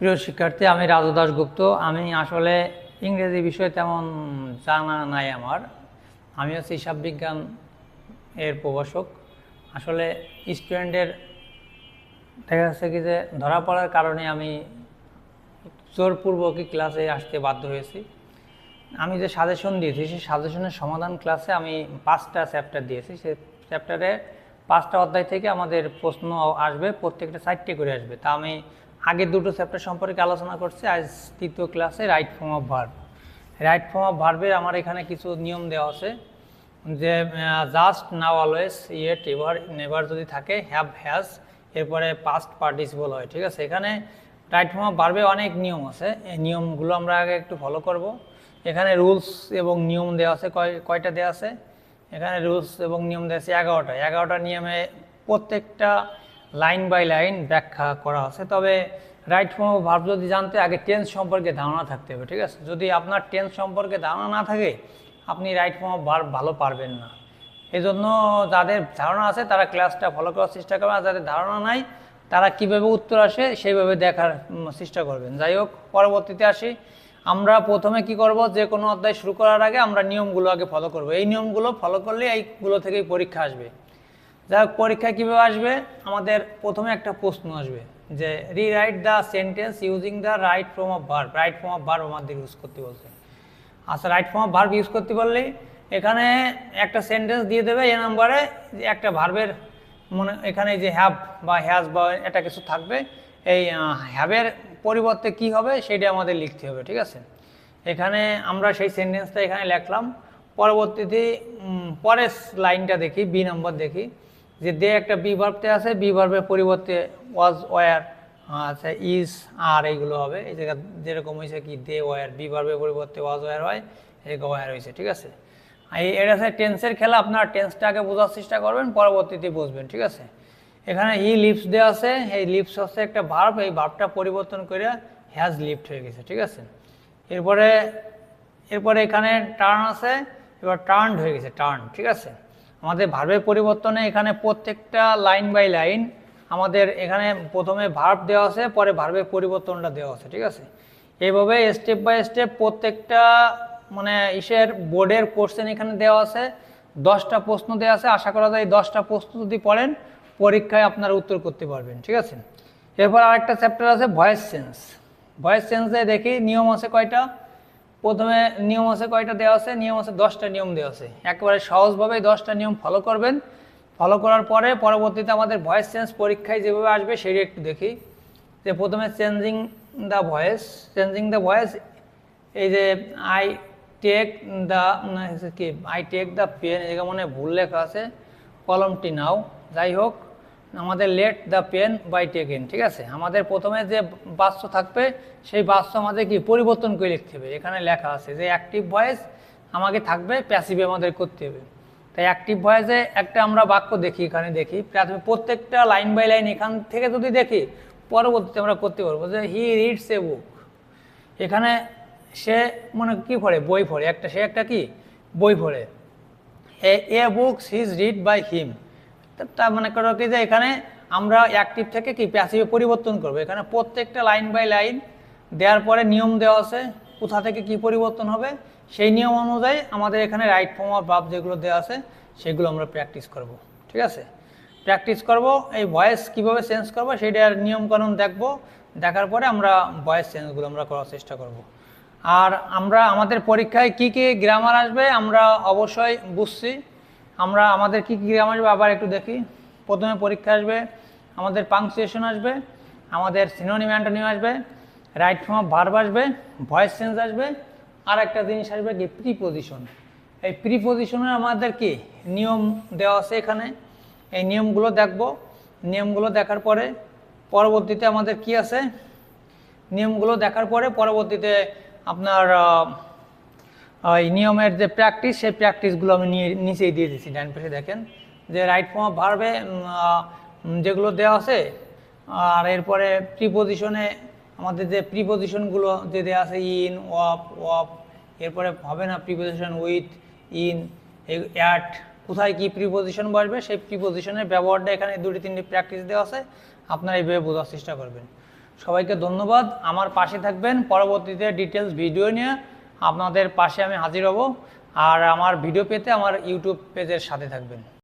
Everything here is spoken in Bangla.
প্রিয় শিক্ষার্থী, আমি রাজু দাশগুপ্ত। আমি আসলে ইংরেজি বিষয়ে তেমন জানা নাই আমার। আমি হচ্ছে হিসাব বিজ্ঞান এর প্রভাষক। আসলে স্টুডেন্টের দেখা যাচ্ছে কি যে ধরা পড়ার কারণে আমি জোরপূর্বকই ক্লাসে আসতে বাধ্য হয়েছি। আমি যে সাজেশন দিয়েছি সেই সাজেশনের সমাধান ক্লাসে আমি 5টা চ্যাপ্টার দিয়েছি। সেই চ্যাপ্টারে 5টা অধ্যায় থেকে আমাদের প্রশ্ন আসবে, প্রত্যেকটা 4টে করে আসবে। তা আমি আগের 2টো চ্যাপ্টার সম্পর্কে আলোচনা করছি। আজ 3য় ক্লাসে right form of verb. Right form of ভার্বের আমার এখানে কিছু নিয়ম দেওয়া আছে যে জাস্ট, নাও, অলওয়েজ, ইয়েট, এভার, নেভার যদি থাকে, হ্যাভ, হ্যাজ, এরপরে পাস্ট পার্টিসিপল হয়। ঠিক আছে, এখানে রাইট ফর্ম অফ ভার্বে অনেক নিয়ম আছে। এই নিয়মগুলো আমরা আগে একটু ফলো করব। এখানে রুলস এবং নিয়ম দেওয়া আছে। কয়টা দেওয়া আছে? এখানে রুলস এবং নিয়ম দেওয়া আছে 11টা। 11টা নিয়মে প্রত্যেকটা লাইন বাই লাইন ব্যাখ্যা করা আছে। তবে রাইট ফর্ম অফ ভার্ব যদি জানতে আগে টেন্স সম্পর্কে ধারণা থাকতে হবে। ঠিক আছে, যদি আপনার টেন্স সম্পর্কে ধারণা না থাকে আপনি রাইট ফর্ম অফ ভার্ব ভালো পারবেন না। এই জন্য যাদের ধারণা আছে তারা ক্লাসটা ফলো করার চেষ্টা করবেন, আর যাদের ধারণা নাই তারা কীভাবে উত্তর আসে সেইভাবে দেখার চেষ্টা করবেন। যাই হোক, পরবর্তীতে আসি। আমরা প্রথমে কি করব, যে কোনো অধ্যায় শুরু করার আগে আমরা নিয়মগুলো আগে ফলো করব। এই নিয়মগুলো ফলো করলে এইগুলো থেকেই পরীক্ষা আসবে। যাই হোক, পরীক্ষায় কীভাবে আসবে, আমাদের প্রথমে একটা প্রশ্ন আসবে যে rewrite the sentence using the right form of verb. Right form of verb আমাদের ইউজ করতে বলছে। আচ্ছা, right form of verb use করতে বললে এখানে একটা সেন্টেন্স দিয়ে দেবে। এ নাম্বারে একটা ভার্বের এখানে যে হ্যাভ বা হ্যাজ বা এটা কিছু থাকবে। এই হ্যাভের পরিবর্তে কি হবে সেটা আমাদের লিখতে হবে। ঠিক আছে, এখানে আমরা সেই সেন্টেন্সটা এখানে লিখলাম। পরবর্তীতে পরের লাইনটা দেখি, বি নাম্বার দেখি যে দে একটা বি ভার্বতে আছে। বি ভার্বের পরিবর্তে ওয়াজ, ওয়ার, আচ্ছা, ইজ, আর এইগুলো হবে। এই জায়গা যেরকম হয়েছে কি দে, ওয়ার, বি ভার্বের পরিবর্তে ওয়াজ, ওয়ার হয়, এই ওয়ার হয়েছে। ঠিক আছে, এটা হচ্ছে টেন্সের খেলা। আপনার টেন্সটা আগে বোঝার চেষ্টা করবেন, পরবর্তীতে বুঝবেন। ঠিক আছে, এখানে হি লিভস দেওয়া আছে। এই লিভস হচ্ছে একটা ভার্ব, এই ভার্বটা পরিবর্তন করে হ্যাজ লিভড হয়ে গেছে। ঠিক আছে, এরপরে এখানে টার্ন আছে, এবার টার্নড হয়ে গেছে, টার্ন। ঠিক আছে, আমাদের ভার্বের পরিবর্তনে এখানে প্রত্যেকটা লাইন বাই লাইন আমাদের এখানে প্রথমে ভার্ব দেওয়া আছে, পরে ভার্বের পরিবর্তনটা দেওয়া আছে। ঠিক আছে, এইভাবে স্টেপ বাই স্টেপ প্রত্যেকটা বোর্ডের কোশ্চেন এখানে দেওয়া আছে। 10টা প্রশ্ন দেওয়া আছে। আশা করা যায় 10টা প্রশ্ন যদি পড়েন পরীক্ষায় আপনারা উত্তর করতে পারবেন। ঠিক আছে, এরপর আরেকটা চ্যাপ্টার আছে ভয়েস চেঞ্জ। ভয়েস চেঞ্জে দেখি নিয়ম আছে কয়টা। প্রথমে নিয়ম আছে কয়টা দেওয়া আছে? নিয়ম আছে 10টা নিয়ম দেওয়া আছে। একেবারে সহজভাবে 10টা নিয়ম ফলো করবেন। ফলো করার পরে পরবর্তীতে আমাদের ভয়েস চেঞ্জ পরীক্ষায় যেভাবে আসবে সেটা একটু দেখি। যে প্রথমে changing the voice. Changing the voice, এই যে আই টেক দ্য পেন, এখানে মনে ভুল লেখা আছে, কলমটি নাও। যাই হোক, আমাদের let the pen by taken. ঠিক আছে, আমাদের প্রথমে যে বাক্য থাকবে সেই বাক্য আমাদের কি পরিবর্তন করে লিখতে হবে। এখানে লেখা আছে যে অ্যাক্টিভ ভয়েস আমাকে থাকবে, প্যাসিভ আমাদের করতে হবে। তাই অ্যাক্টিভ ভয়েসে একটা আমরা বাক্য দেখি, এখানে দেখি প্রত্যেকটা লাইন বাই লাইন এখান থেকে যদি দেখি পরবর্তীতে আমরা করতে পারবো। যে হি রিডস এ বুক, এখানে সে কি পড়ে? বই পড়ে। সে একটা কি বই পড়ে। A books is read by him. তা মনে করো কি যে এখানে আমরা অ্যাক্টিভ থেকে কি প্যাসিভে পরিবর্তন করবো। এখানে প্রত্যেকটা লাইন বাই লাইন দেওয়ার পরে নিয়ম দেওয়া আছে কোথা থেকে কি পরিবর্তন হবে। সেই নিয়ম অনুযায়ী আমাদের এখানে রাইট ফর্ম অফ ভার্ব যেগুলো দেওয়া আছে সেগুলো আমরা প্র্যাকটিস করব। ঠিক আছে, প্র্যাকটিস করব। এই ভয়েস কিভাবে চেঞ্জ করবো সেটার নিয়মকানুন দেখবো। দেখার পরে আমরা ভয়েস চেঞ্জগুলো আমরা করার চেষ্টা করব। আর আমাদের পরীক্ষায় কি কি গ্রামার আসবে আমরা অবশ্যই বুঝছি। আমাদের কি কি গ্রামার আসবে আবার একটু দেখি। প্রথমে পরীক্ষা আসবে আমাদের পাংচুয়েশন আসবে, আমাদের সিনোনিম অ্যান্টোনিম আসবে, রাইট ফর্ম অফ ভার্ব আসবে, ভয়েস চেঞ্জ আসবে, আর একটা জিনিস আসবে কি প্রিপোজিশন। এই প্রিপোজিশনের আমাদের কি নিয়ম দেওয়া আছে এখানে। এই নিয়মগুলো দেখব। নিয়মগুলো দেখার পরে পরবর্তীতে আমাদের কি আছে, নিয়মগুলো দেখার পরে পরবর্তীতে আপনার এই নিয়মের যে প্র্যাকটিস, সেই প্র্যাকটিসগুলো আমি নিচেই দিয়ে দিচ্ছি। ডান পাশে দেখেন যে রাইট ফর্ম অফ ভার্বে যেগুলো দেওয়া আছে। আর এরপরে প্রিপোজিশনে আমাদের যে প্রিপোজিশনগুলো যে দেওয়া আছে ইন, অফ, এরপরে হবে না প্রিপোজিশন উইথ, ইন, অ্যাট, কোথায় কি প্রিপোজিশন বসবে সেই প্রিপোজিশনের ব্যবহারটা এখানে 2-3টি প্র্যাকটিস দেওয়া আছে। আপনারা এইভাবে বোঝার চেষ্টা করবেন। সবাইকে ধন্যবাদ। আমার পাশে থাকবেন, পরবর্তীতে ডিটেলস ভিডিও নিয়ে আপনাদের পাশে আমি হাজির হব। আর আমার ভিডিও পেতে আমার ইউটিউব পেজের সাথে থাকবেন।